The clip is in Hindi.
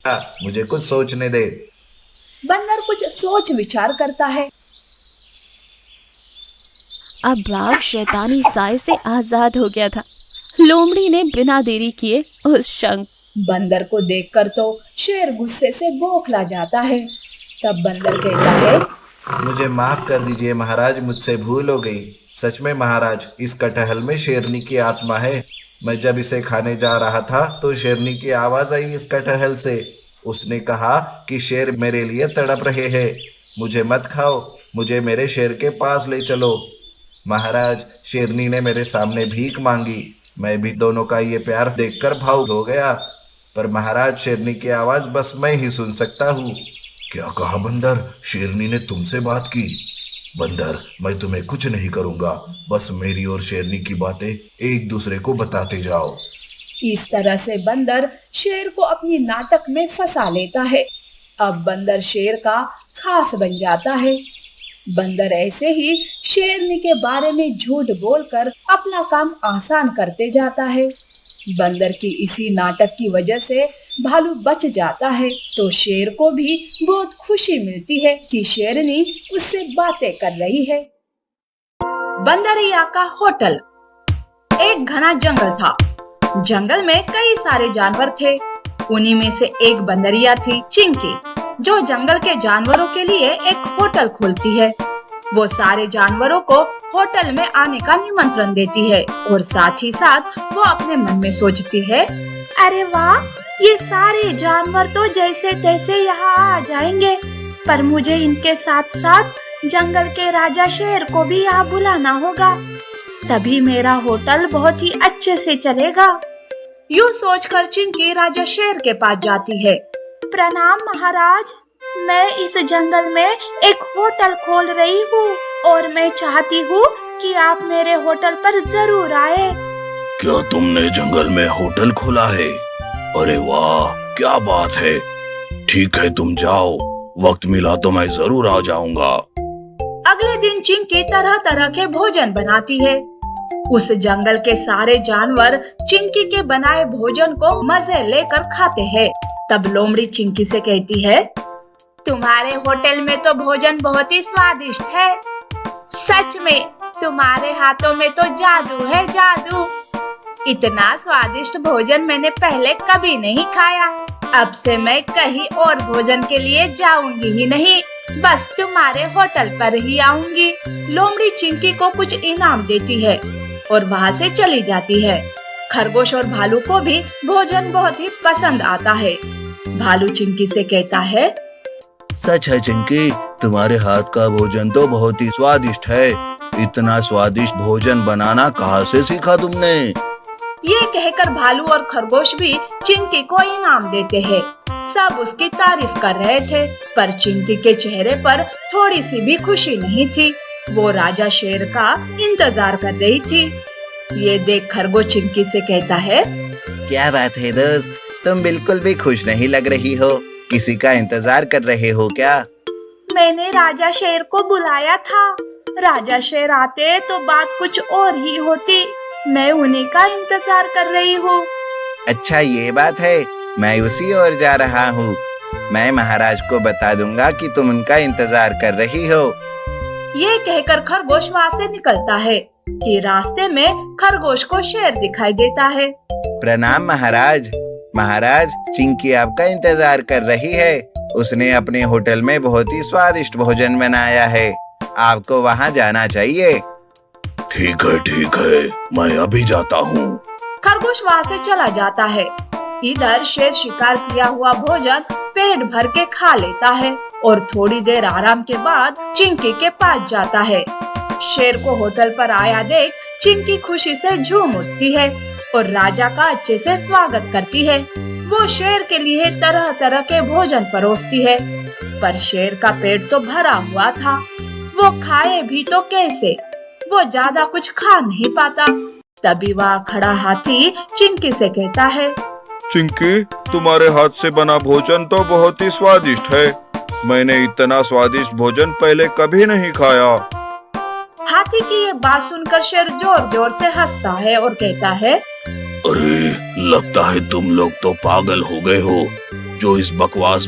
मुझे कुछ सोचने दे। बंदर कुछ सोच विचार करता है। अब बाघ शैतानी साए से आजाद हो गया था। लोमड़ी ने बिना देरी किए उस शंख बंदर को देखकर तो शेर गुस्से से बौखला जाता है। तब बंदर कहता है, मुझे माफ कर दीजिए महाराज, मुझसे भूल हो गई। सच में महाराज, इस कटहल में शेरनी की आत्मा है। मैं जब इसे खाने जा रहा था तो शेरनी की आवाज आई इस कटहल से। उसने कहा कि शेर मेरे लिए तड़प रहे हैं, मुझे मत खाओ, मुझे मेरे शेर के पास ले चलो। महाराज, शेरनी ने मेरे सामने भीख मांगी। मैं भी दोनों का ये प्यार देखकर भावुक हो गया। पर महाराज, शेरनी की आवाज बस मैं ही सुन सकता हूँ। क्या कहा बंदर? शेरनी ने तुमसे बात की? बंदर, मैं तुम्हें कुछ नहीं करूंगा, बस मेरी और शेरनी की बातें एक दूसरे को बताते जाओ। इस तरह से बंदर शेर को अपनी नाटक में फंसा लेता है। अब बंदर शेर का खास बन जाता है। बंदर ऐसे ही शेरनी के बारे में झूठ बोलकर अपना काम आसान करते जाता है। बंदर की इसी नाटक की वजह से भालू बच जाता है, तो शेर को भी बहुत खुशी मिलती है कि शेरनी उससे बातें कर रही है। बंदरिया का होटल। एक घना जंगल था। जंगल में कई सारे जानवर थे। उन्हीं में से एक बंदरिया थी, चिंकी, जो जंगल के जानवरों के लिए एक होटल खोलती है। वो सारे जानवरों को होटल में आने का निमंत्रण देती है और साथ ही साथ वो अपने मन में सोचती है, अरे वाह, ये सारे जानवर तो जैसे तैसे यहाँ आ जाएंगे, पर मुझे इनके साथ साथ जंगल के राजा शेर को भी यहाँ बुलाना होगा, तभी मेरा होटल बहुत ही अच्छे से चलेगा। यूँ सोचकर चिंकी राजा शेर के पास जाती है। प्रणाम महाराज, मैं इस जंगल में एक होटल खोल रही हूँ और मैं चाहती हूँ कि आप मेरे होटल पर जरूर आए। क्या तुमने जंगल में होटल खोला है? अरे वाह, क्या बात है। ठीक है, तुम जाओ, वक्त मिला तो मैं जरूर आ जाऊंगा। अगले दिन चिंकी तरह तरह के भोजन बनाती है। उस जंगल के सारे जानवर चिंकी के बनाए भोजन को मजे लेकर खाते हैं। तब लोमड़ी चिंकी से कहती है, तुम्हारे होटल में तो भोजन बहुत ही स्वादिष्ट है। सच में तुम्हारे हाथों में तो जादू है, जादू। इतना स्वादिष्ट भोजन मैंने पहले कभी नहीं खाया। अब से मैं कहीं और भोजन के लिए जाऊंगी ही नहीं, बस तुम्हारे होटल पर ही आऊंगी। लोमड़ी चिंकी को कुछ इनाम देती है और वहाँ से चली जाती है। खरगोश और भालू को भी भोजन बहुत ही पसंद आता है। भालू चिंकी से कहता है, सच है चिंकी, तुम्हारे हाथ का भोजन तो बहुत ही स्वादिष्ट है। इतना स्वादिष्ट भोजन बनाना कहाँ से सीखा तुमने? ये कहकर भालू और खरगोश भी चिंकी को इनाम देते हैं। सब उसकी तारीफ कर रहे थे, पर चिंकी के चेहरे पर थोड़ी सी भी खुशी नहीं थी। वो राजा शेर का इंतजार कर रही थी। ये देख खरगोश चिंकी से कहता है, क्या बात है दोस्त, तुम बिल्कुल भी खुश नहीं लग रही हो। किसी का इंतजार कर रहे हो क्या? मैंने राजा शेर को बुलाया था। राजा शेर आते तो बात कुछ और ही होती। मैं उन्हीं का इंतजार कर रही हूँ। अच्छा, ये बात है, मैं उसी ओर जा रहा हूँ। मैं महाराज को बता दूंगा कि तुम उनका इंतजार कर रही हो। ये कहकर खरगोश वहाँ से निकलता है कि रास्ते में खरगोश को शेर दिखाई देता है। प्रणाम महाराज। महाराज, चिंकी आपका इंतजार कर रही है। उसने अपने होटल में बहुत ही स्वादिष्ट भोजन बनाया है, आपको वहाँ जाना चाहिए। ठीक है, मैं अभी जाता हूँ। खरगोश वहाँ से चला जाता है। इधर शेर शिकार किया हुआ भोजन पेट भर के खा लेता है और थोड़ी देर आराम के बाद चिंकी के पास जाता है। शेर को होटल पर आया देख चिंकी खुशी से झूम उठती है और राजा का अच्छे से स्वागत करती है। वो शेर के लिए तरह तरह के भोजन परोसती है, पर शेर का पेट तो भरा हुआ था। वो खाए भी तो कैसे, वो ज्यादा कुछ खा नहीं पाता। तभी वहाँ खड़ा हाथी चिंकी से कहता है, चिंकी, तुम्हारे हाथ से बना भोजन तो बहुत ही स्वादिष्ट है। मैंने इतना स्वादिष्ट भोजन पहले कभी नहीं खाया। हाथी की ये बात सुनकर शेर जोर जोर से हंसता है और कहता है, अरे, लगता है तुम लोग तो पागल हो गए हो। जो इस बकवास